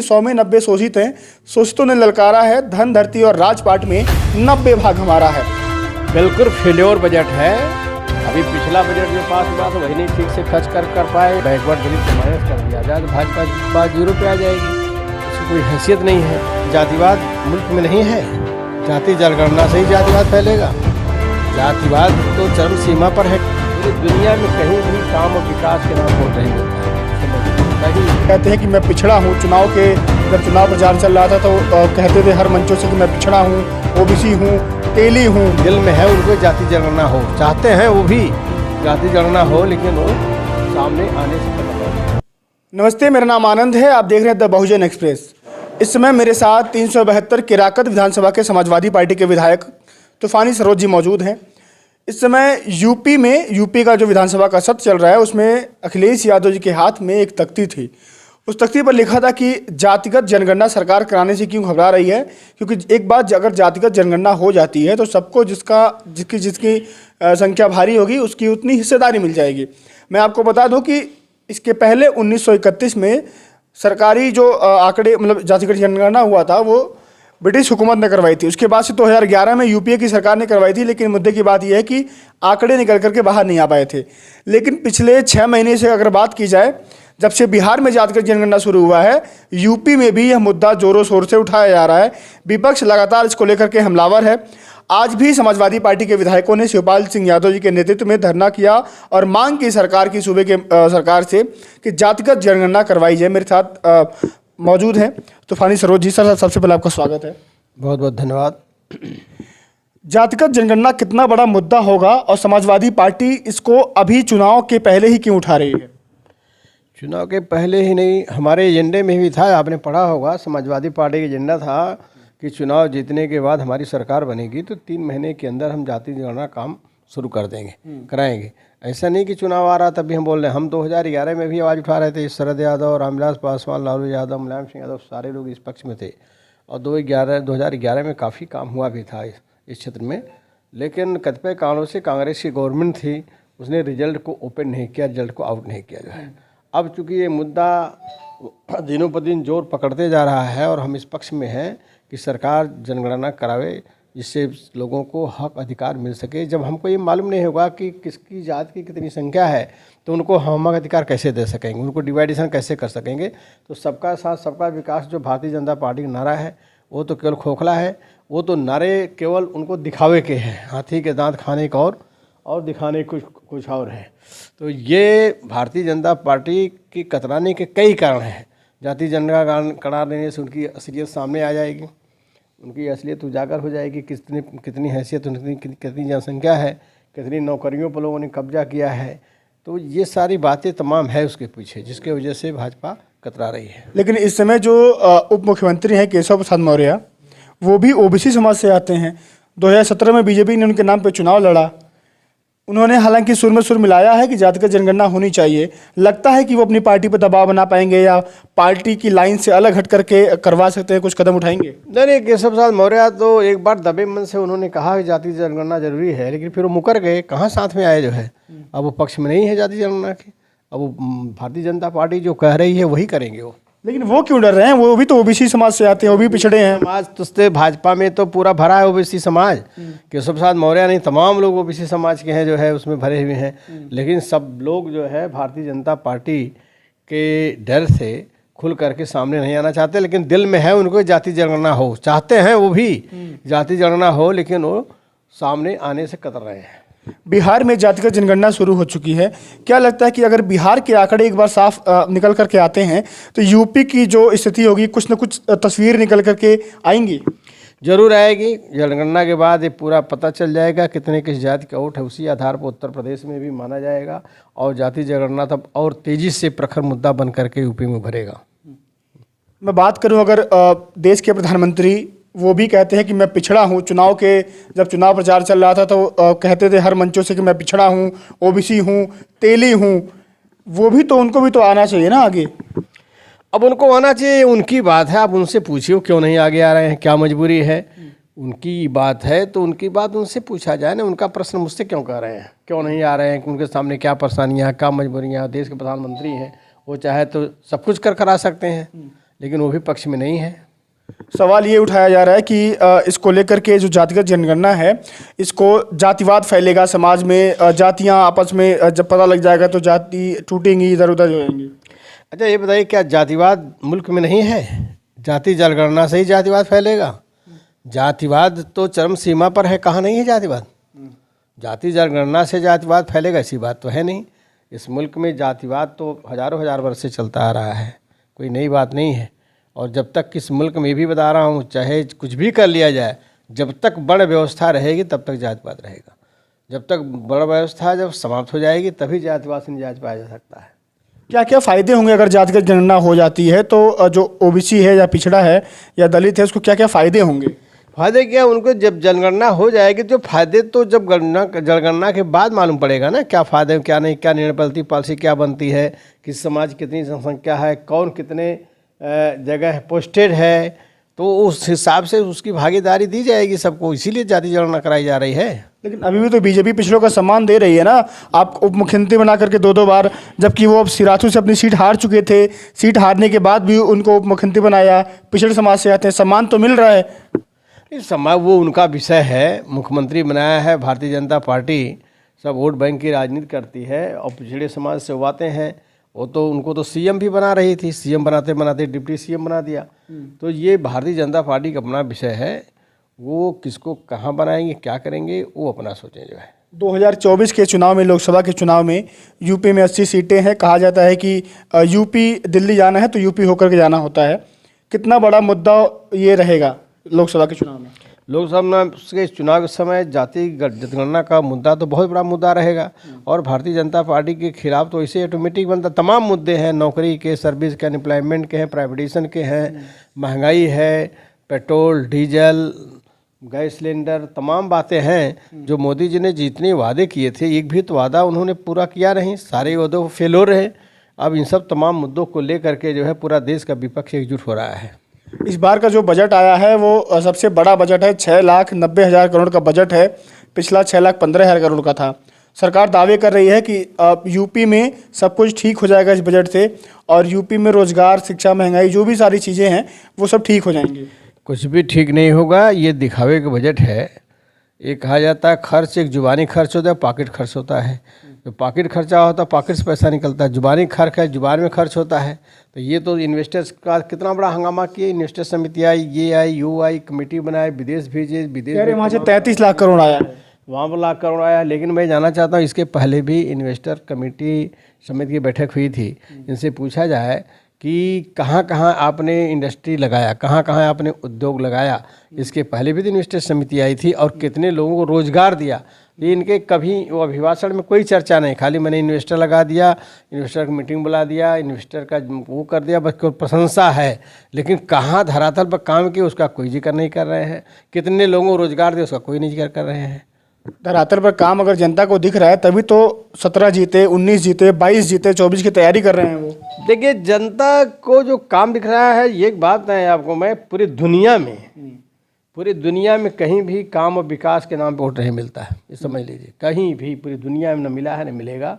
100 में 90 शोषित हैं। शोषितों ने ललकारा है, धन धरती और राजपाट में 90 भाग हमारा है। बिल्कुल फेल्योर बजट है। अभी पिछला बजट जो पास हुआ तो वही नहीं ठीक से खर्च कर पाए। बैकवर्ड दलित को माइनस कर दिया जाए तो भाजपा बात 0 पे आ जाएगी। उसकी कोई हैसियत नहीं है। जातिवाद मुल्क में नहीं है। जाति जनगणना से ही जातिवाद फैलेगा। जातिवाद तो चरम सीमा पर है। पूरी दुनिया में कहीं भी काम और विकास के नाम वोट नहीं मिलता। कहते हैं कि मैं पिछड़ा हूँ। जब चुनाव प्रचार चल रहा था तो कहते थे हर मंचों से कि मैं पिछड़ा हूँ, ओबीसी हूँ, तेली हूँ। दिल में है उनको जाति जनगणना हो, चाहते हैं वो भी जाति जनगणना हो, लेकिन वो सामने आने से पहले। नमस्ते, मेरा नाम आनंद है। आप देख रहे हैं द बहुजन एक्सप्रेस। इस समय मेरे साथ 372 किराकत विधानसभा के समाजवादी पार्टी के विधायक तूफानी सरोज जी मौजूद हैं। इस समय यूपी का जो विधानसभा का सत्र चल रहा है उसमें अखिलेश यादव जी के हाथ में एक तख्ती थी। उस तख्ती पर लिखा था कि जातिगत जनगणना सरकार कराने से क्यों घबरा रही है, क्योंकि एक बात अगर जातिगत जनगणना हो जाती है तो सबको जिसकी संख्या भारी होगी उसकी उतनी हिस्सेदारी मिल जाएगी। मैं आपको बता दूं कि इसके पहले 1931 में सरकारी जो आंकड़े मतलब जातिगत जनगणना हुआ था वो ब्रिटिश हुकूमत ने करवाई थी। उसके बाद से 2011 में यूपीए की सरकार ने करवाई थी, लेकिन मुद्दे की बात यह है कि आंकड़े निकल करके बाहर नहीं आ पाए थे। लेकिन पिछले 6 महीने से अगर बात की जाए, जब से बिहार में जातिगत जनगणना शुरू हुआ है, यूपी में भी यह मुद्दा जोरों शोर से उठाया जा रहा है। विपक्ष लगातार इसको लेकर के हमलावर है। आज भी समाजवादी पार्टी के विधायकों ने शिवपाल सिंह यादव जी के नेतृत्व में धरना किया और मांग की सूबे के सरकार से कि जातिगत जनगणना करवाई जाए। मेरे साथ मौजूद हैं तूफानी सरोज जी। सर, सबसे पहले आपका स्वागत है। बहुत बहुत धन्यवाद। जातिगत जनगणना कितना बड़ा मुद्दा होगा और समाजवादी पार्टी इसको अभी चुनाव के पहले ही क्यों उठा रही है? चुनाव के पहले ही नहीं, हमारे एजेंडे में भी था, आपने पढ़ा होगा। समाजवादी पार्टी का एजेंडा था कि चुनाव जीतने के बाद हमारी सरकार बनेगी तो 3 महीने के अंदर हम जाति जनगणना काम शुरू कर देंगे, कराएंगे। ऐसा नहीं कि चुनाव आ रहा तभी हम बोल रहे हैं। हम 2011 में भी आवाज़ उठा रहे थे। शरद यादव, रामविलास पासवान, लालू यादव, मुलायम सिंह यादव, सारे लोग इस पक्ष में थे। और 2011 में काफ़ी काम हुआ भी था इस क्षेत्र में। लेकिन कतिपय कारणों से कांग्रेस की गवर्नमेंट थी, उसने रिजल्ट को ओपन नहीं किया, रिजल्ट को आउट नहीं किया जो है। अब चूँकि ये मुद्दा दिनों पर दिन जोर पकड़ते जा रहा है और हम इस पक्ष में हैं कि सरकार जनगणना करावे, जिससे लोगों को हक अधिकार मिल सके। जब हमको ये मालूम नहीं होगा कि किसकी जात की कितनी संख्या है तो उनको हम हक अधिकार कैसे दे सकेंगे, उनको डिवाइडेशन कैसे कर सकेंगे। तो सबका साथ सबका विकास जो भारतीय जनता पार्टी का नारा है वो तो केवल खोखला है। वो तो नारे केवल उनको दिखावे के हैं, हाथी के दांत खाने का और दिखाने कुछ और है। तो ये भारतीय जनता पार्टी की कतराने के कई कारण हैं। जाति जनगणना करा देने से उनकी असलियत सामने आ जाएगी, उनकी असलियत उजागर हो जाएगी। कितनी हैसियत, कितनी जनसंख्या है, कितनी नौकरियों पर लोगों ने कब्जा किया है। तो ये सारी बातें तमाम है उसके पीछे, जिसके वजह से भाजपा कतरा रही है। लेकिन इस समय जो उप मुख्यमंत्री हैं केशव प्रसाद मौर्य, वो भी ओबीसी समाज से आते हैं। 2017 में बीजेपी ने उनके नाम पर चुनाव लड़ा। उन्होंने हालांकि सुर में सुर मिलाया है कि जातिगत जनगणना होनी चाहिए। लगता है कि वो अपनी पार्टी पर दबाव बना पाएंगे या पार्टी की लाइन से अलग हट करके करवा सकते हैं, कुछ कदम उठाएंगे? नहीं, केशव प्रसाद मौर्य तो एक बार दबे मन से उन्होंने कहा कि जाति जनगणना जरूरी है, लेकिन फिर वो मुकर गए, कहाँ साथ में आए जो है। अब वो पक्ष में नहीं है जाति जनगणना के। अब वो भारतीय जनता पार्टी जो कह रही है वही करेंगे वो। लेकिन वो क्यों डर रहे हैं? वो भी तो ओबीसी समाज से आते हैं, वो भी पिछड़े हैं। समाज तो भाजपा में तो पूरा भरा है ओबीसी समाज। केशव प्रसाद मौर्य नहीं, तमाम लोग ओबीसी समाज के हैं जो है उसमें भरे हुए हैं। लेकिन सब लोग जो है भारतीय जनता पार्टी के डर से खुल करके सामने नहीं आना चाहते। लेकिन दिल में है उनको जाति जनगणना हो, चाहते हैं वो भी जाति जनगणना हो, लेकिन वो सामने आने से कतर रहे हैं। बिहार में जातिगत जनगणना शुरू हो चुकी है। क्या लगता है कि अगर बिहार के आंकड़े एक बार साफ निकल करके आते हैं तो यूपी की जो स्थिति होगी कुछ न कुछ तस्वीर निकल करके आएंगी? जरूर आएगी। जनगणना के बाद ये पूरा पता चल जाएगा कितने किस जाति का वोट है। उसी आधार पर उत्तर प्रदेश में भी माना जाएगा और जाति जनगणना तब और तेजी से प्रखर मुद्दा बन करके यूपी में भरेगा। मैं बात करूं अगर देश के प्रधानमंत्री, वो भी कहते हैं कि मैं पिछड़ा हूं। जब चुनाव प्रचार चल रहा था तो कहते थे हर मंचों से कि मैं पिछड़ा हूं, ओबीसी हूं, तेली हूं। वो भी तो, उनको भी तो आना चाहिए ना आगे। अब उनको आना चाहिए, उनकी बात है। आप उनसे पूछिए क्यों नहीं आगे आ रहे हैं, क्या मजबूरी है। उनकी बात है तो उनकी बात उनसे पूछा जाए ना। उनका प्रश्न मुझसे क्यों कर रहे हैं, क्यों नहीं आ रहे हैं, उनके सामने क्या परेशानियाँ, क्या मजबूरियाँ। देश के प्रधानमंत्री हैं, वो चाहे तो सब कुछ कर करा सकते हैं। लेकिन वो भी पक्ष में नहीं है। सवाल ये उठाया जा रहा है कि इसको लेकर के जो जातिगत जनगणना है, इसको जातिवाद फैलेगा समाज में, जातियां आपस में जब पता लग जाएगा तो जाति टूटेंगी, इधर उधर हो जाएंगी। अच्छा ये बताइए, क्या जातिवाद मुल्क में नहीं है? जाति जनगणना से ही जातिवाद फैलेगा? जातिवाद तो चरम सीमा पर है, कहाँ नहीं है जातिवाद? जाति जनगणना से जातिवाद फैलेगा ऐसी बात तो है नहीं। इस मुल्क में जातिवाद तो हजारों हजार वर्ष से चलता आ रहा है, कोई नई बात नहीं है। और जब तक इस मुल्क में भी बता रहा हूँ, चाहे कुछ भी कर लिया जाए, जब तक बड़ व्यवस्था रहेगी तब तक जातिवाद रहेगा। जब तक बड़ व्यवस्था जब समाप्त हो जाएगी तभी जातिवाद से निजात पाया जा सकता है। क्या क्या फ़ायदे होंगे अगर जातिगत जनगणना हो जाती है तो? जो ओबीसी है या पिछड़ा है या दलित है, उसको क्या क्या फ़ायदे होंगे? फायदे क्या उनको? जब जनगणना हो जाएगी जो फायदे तो जब जनगणना के बाद मालूम पड़ेगा ना, क्या फ़ायदे क्या नहीं, क्या निर्णय पॉलिसी क्या बनती है, किस समाज कितनी जनसंख्या है, कौन कितने जगह पोस्टेड है, तो उस हिसाब से उसकी भागीदारी दी जाएगी सबको। इसीलिए जाति जनगणना कराई जा रही है। लेकिन अभी भी तो बीजेपी पिछड़ों का सम्मान दे रही है ना, आप उप मुख्यमंत्री बना करके दो बार, जबकि वो अब सिराथू से अपनी सीट हार चुके थे। सीट हारने के बाद भी उनको उप मुख्यमंत्री बनाया, पिछड़े समाज से आते हैं, सम्मान तो मिल रहा है। इस समाज वो उनका विषय है, मुख्यमंत्री बनाया है भारतीय जनता पार्टी, सब वोट बैंक की राजनीति करती है और पिछड़े समाज से वो आते हैं। वो तो उनको तो सीएम भी बना रही थी, सीएम बनाते बनाते डिप्टी सीएम बना दिया। तो ये भारतीय जनता पार्टी का अपना विषय है, वो किसको कहाँ बनाएंगे क्या करेंगे वो अपना सोचें जो है। 2024 के चुनाव में, लोकसभा के चुनाव में यूपी में 80 सीटें हैं। कहा जाता है कि यूपी दिल्ली जाना है तो यूपी होकर के जाना होता है। कितना बड़ा मुद्दा ये रहेगा लोकसभा के चुनाव में? लोकसभा के चुनाव के समय जाति जनगणना का मुद्दा तो बहुत बड़ा मुद्दा रहेगा। और भारतीय जनता पार्टी के खिलाफ तो इसे ऑटोमेटिक बनता, तमाम मुद्दे हैं, नौकरी के, सर्विस के, अनएम्प्लॉयमेंट के हैं, प्राइवेटाइजेशन के हैं, महंगाई है, पेट्रोल डीजल गैस सिलेंडर, तमाम बातें हैं जो मोदी जी ने जितने वादे किए थे, एक भी तो वादा उन्होंने पूरा किया नहीं, सारे वादे फेल हो रहे। अब इन सब तमाम मुद्दों को लेकर के जो है पूरा देश का विपक्ष एकजुट हो रहा है। इस बार का जो बजट आया है वो सबसे बड़ा बजट है, 6,90,000 करोड़ का बजट है। पिछला 6,15,000 करोड़ का था। सरकार दावे कर रही है कि यूपी में सब कुछ ठीक हो जाएगा इस बजट से, और यूपी में रोजगार, शिक्षा, महंगाई, जो भी सारी चीज़ें हैं वो सब ठीक हो जाएंगी। कुछ भी ठीक नहीं होगा, ये दिखावे का बजट है। ये कहा जाता है खर्च एक जुबानी खर्च होता है, पॉकेट खर्च होता है। तो पॉकेट खर्चा होता है, पॉकेट से पैसा निकलता है। जुबानी खर्च है, जुबान में खर्च होता है। तो ये तो इन्वेस्टर्स का कितना बड़ा हंगामा किए, इन्वेस्टर समिति आई, ये आई, यू आई, कमेटी बनाए, विदेश भेजे, विदेश वहाँ से 33 लाख करोड़ आया है, वहाँ पर लाख करोड़ आया। लेकिन मैं जानना चाहता हूँ, इसके पहले भी इन्वेस्टर कमेटी समिति की बैठक हुई थी, इनसे पूछा जाए कि कहाँ कहाँ आपने इंडस्ट्री लगाया, कहाँ कहाँ आपने उद्योग लगाया। इसके पहले भी तो इन्वेस्टर समिति आई थी और कितने लोगों को रोजगार दिया। ये इनके कभी वो अभिभाषण में कोई चर्चा नहीं, खाली मैंने इन्वेस्टर लगा दिया, इन्वेस्टर की मीटिंग बुला दिया, इन्वेस्टर का वो कर दिया, बस कोई प्रशंसा है। लेकिन कहाँ धरातल पर काम किया उसका कोई जिक्र नहीं कर रहे हैं। कितने लोगों को रोजगार दिया उसका कोई नहीं जिक्र कर रहे हैं। धरातल पर काम अगर जनता को दिख रहा है तभी तो 17 जीते, 19 जीते, 22 जीते, 24 की तैयारी कर रहे हैं वो। देखिए, जनता को जो काम दिख रहा है, ये एक बात है आपको मैं, पूरी दुनिया में कहीं भी काम और विकास के नाम पे वोट नहीं मिलता है, ये समझ लीजिए। कहीं भी पूरी दुनिया में न मिला है, न मिलेगा।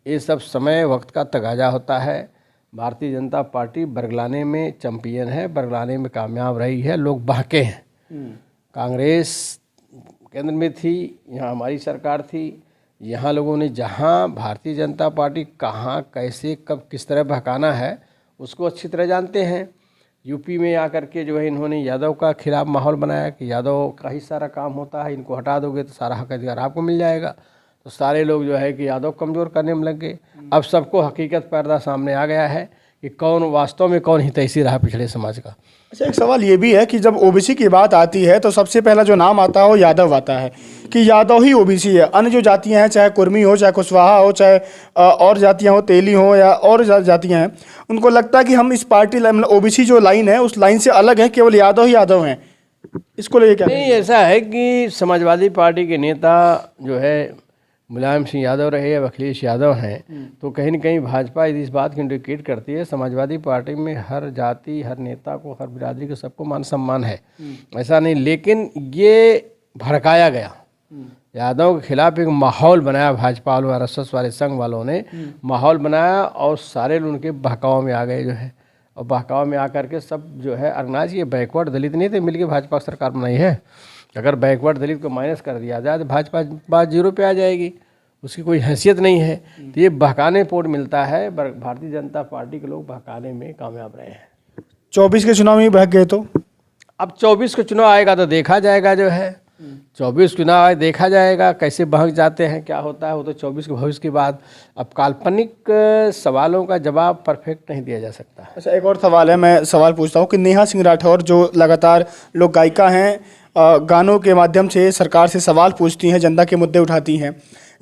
ये सब समय वक्त का तगाजा होता है। भारतीय जनता पार्टी बरगलाने में चैंपियन है, बरगलाने में कामयाब रही है, लोग बहके हैं। कांग्रेस केंद्र में थी, यहाँ हमारी सरकार थी, यहाँ लोगों ने जहाँ भारतीय जनता पार्टी कहाँ कैसे कब किस तरह बहकाना है उसको अच्छी तरह जानते हैं। यूपी में आकर के जो है इन्होंने यादव का खिलाफ माहौल बनाया कि यादव का ही सारा काम होता है, इनको हटा दोगे तो सारा हक अधिकार आपको मिल जाएगा। तो सारे लोग जो है कि यादव कमज़ोर करने में लग गए। अब सबको हकीकत पर्दा सामने आ गया है कि कौन वास्तव में कौन हितैषी रहा पिछड़े समाज का। अच्छा, एक सवाल ये भी है कि जब ओबीसी की बात आती है तो सबसे पहला जो नाम आता है वो यादव आता है कि यादव ही ओबीसी है। अन्य जो जातियां हैं, चाहे कुर्मी हो, चाहे कुशवाहा हो, चाहे और जातियां हो, तेली हो या और जातियां हैं, उनको लगता है कि हम इस पार्टी मतलब ओबीसी जो लाइन है उस लाइन से अलग है, केवल यादव ही यादव हैं। इसको लेके क्या? नहीं, ऐसा है कि समाजवादी पार्टी के नेता जो है मुलायम सिंह यादव रहे या अखिलेश यादव हैं, तो कहीं न कहीं भाजपा इस बात की इंडिकेट करती है समाजवादी पार्टी में हर जाति, हर नेता को, हर बिरादरी को सबको मान सम्मान है, ऐसा नहीं। लेकिन ये भड़काया गया, यादव के खिलाफ एक माहौल बनाया भाजपा वालों, आरएसएस वाले, संघ वालों ने माहौल बनाया और सारे लोग उनके बहकाव में आ गए जो है। और बहकाव में आकर के सब जो है अरनाज ये बैकवर्ड दलित नहीं थे मिलकर भाजपा सरकार बनाई है। अगर बैकवर्ड दलित को माइनस कर दिया जाए तो भाजपा बात जीरो पे आ जाएगी, उसकी कोई हैसियत नहीं है। तो ये बहकाने पोट मिलता है, भारतीय जनता पार्टी के लोग बहकाने में कामयाब रहे हैं। 24 के चुनाव में बहक गए तो अब 24 का चुनाव आएगा तो देखा जाएगा, जो है 24 चुनाव आए देखा जाएगा कैसे बहक जाते हैं, क्या होता है वो तो 24 के भविष्य की बात। अब काल्पनिक सवालों का जवाब परफेक्ट नहीं दिया जा सकता। अच्छा, एक और सवाल है, मैं सवाल पूछता हूँ कि नेहा सिंह राठौर जो लगातार लोक गायिका हैं, गानों के माध्यम से सरकार से सवाल पूछती हैं, जनता के मुद्दे उठाती हैं।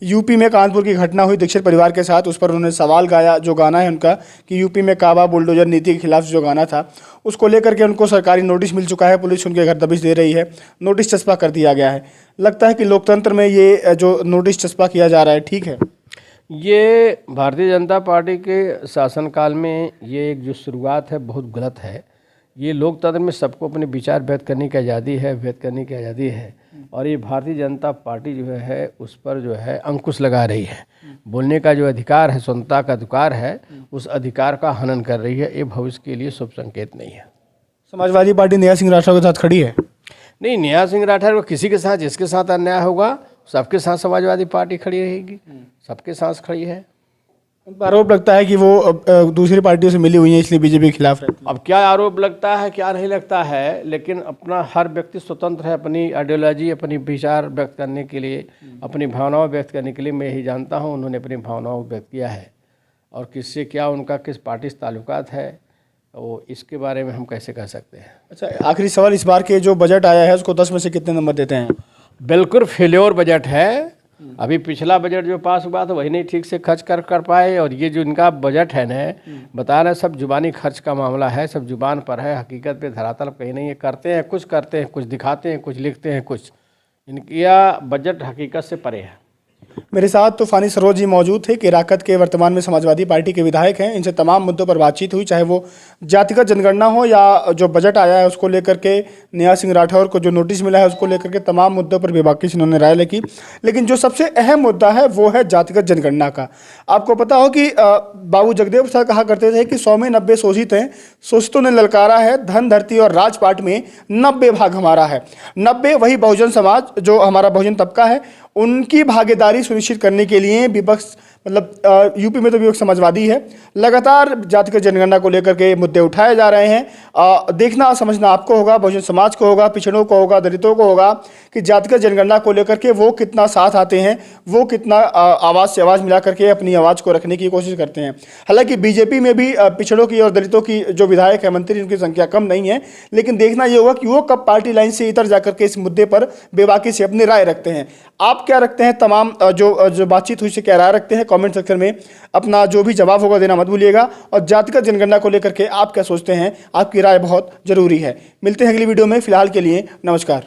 यूपी में कानपुर की घटना हुई दीक्षित परिवार के साथ, उस पर उन्होंने सवाल गाया, जो गाना है उनका कि यूपी में काबा बुलडोजर नीति के खिलाफ जो गाना था उसको लेकर के उनको सरकारी नोटिस मिल चुका है, पुलिस उनके घर दबिश दे रही है, नोटिस चस्पा कर दिया गया है। लगता है कि लोकतंत्र में ये जो नोटिस चस्पा किया जा रहा है ठीक है? ये भारतीय जनता पार्टी के शासनकाल में ये एक जो शुरुआत है बहुत गलत है। ये लोकतंत्र में सबको अपने विचार व्यक्त करने की आज़ादी है, और ये भारतीय जनता पार्टी जो है उस पर जो है अंकुश लगा रही है। बोलने का जो अधिकार है, स्वतंत्रता का अधिकार है, उस अधिकार का हनन कर रही है। ये भविष्य के लिए शुभ संकेत नहीं है। समाजवादी पार्टी नेहा सिंह राठौर के साथ खड़ी है? नहीं, नेहा सिंह राठौर को किसी के साथ जिसके साथ अन्याय होगा सबके साथ समाजवादी पार्टी खड़ी रहेगी, सबके साथ खड़ी है। उन पर आरोप लगता है कि वो दूसरी पार्टियों से मिली हुई है इसलिए बीजेपी के खिलाफ रहती है। अब क्या आरोप लगता है क्या नहीं लगता है, लेकिन अपना हर व्यक्ति स्वतंत्र है अपनी आइडियोलॉजी, अपनी विचार व्यक्त करने के लिए, अपनी भावनाओं व्यक्त करने के लिए। मैं यही जानता हूँ उन्होंने अपनी भावनाओं व्यक्त किया है, और किससे क्या उनका किस पार्टी से ताल्लुकात है वो इसके बारे में हम कैसे कह सकते हैं। अच्छा, आखिरी सवाल, इस बार के जो बजट आया है उसको 10 में से कितने नंबर देते हैं? बिल्कुल फेल्योर बजट है। अभी पिछला बजट जो पास हुआ था वही नहीं ठीक से खर्च कर पाए, और ये जो इनका बजट है न, बता रहे सब जुबानी खर्च का मामला है, सब जुबान पर है, हकीकत पे धरातल कहीं नहीं है। करते हैं कुछ दिखाते हैं, कुछ लिखते हैं कुछ। इनका बजट हकीकत से परे है। मेरे साथ तूफानी सरोज जी मौजूद थे, केराकत के वर्तमान में समाजवादी पार्टी के विधायक हैं। इनसे तमाम मुद्दों पर बातचीत हुई, चाहे वो जातिगत जनगणना हो या जो बजट आया है उसको लेकर के, नेहा सिंह राठौर को जो नोटिस मिला है उसको लेकर के, तमाम मुद्दों पर बेबाकी से उन्होंने राय रखी। लेकिन जो सबसे अहम मुद्दा है वो है जातिगत जनगणना का। आपको पता हो कि बाबू जगदेव सर कहा करते थे कि 100 में 90 शोषित हैं, शोषितों ने ललकारा है, धन धरती और राजपाट में 90 भाग हमारा है। 90 वही बहुजन समाज जो हमारा बहुजन तबका है, उनकी भागीदारी सुनिश्चित करने के लिए विपक्ष, मतलब यूपी में तो विपक्ष समाजवादी है, लगातार जातिगत जनगणना को लेकर के मुद्दे उठाए जा रहे हैं। देखना समझना आपको होगा, बहुजन समाज को होगा, पिछड़ों को होगा, दलितों को होगा कि जातिगत जनगणना को लेकर के वो कितना साथ आते हैं, वो कितना आवाज़ से आवाज़ मिला करके अपनी आवाज़ को रखने की कोशिश करते हैं। हालांकि बीजेपी में भी पिछड़ों की और दलितों की जो विधायक है, मंत्री, उनकी संख्या कम नहीं है, लेकिन देखना ये होगा कि वो कब पार्टी लाइन से इतर जाकर के इस मुद्दे पर बेबाकी से अपनी राय रखते हैं। आप क्या रखते हैं, तमाम जो बातचीत हुई से क्या राय रखते हैं, कमेंट सेक्शन में अपना जो भी जवाब होगा देना मत भूलिएगा। और जातिगत जनगणना को लेकर के आप क्या सोचते हैं, आपकी राय बहुत जरूरी है। मिलते हैं अगली वीडियो में, फिलहाल के लिए नमस्कार।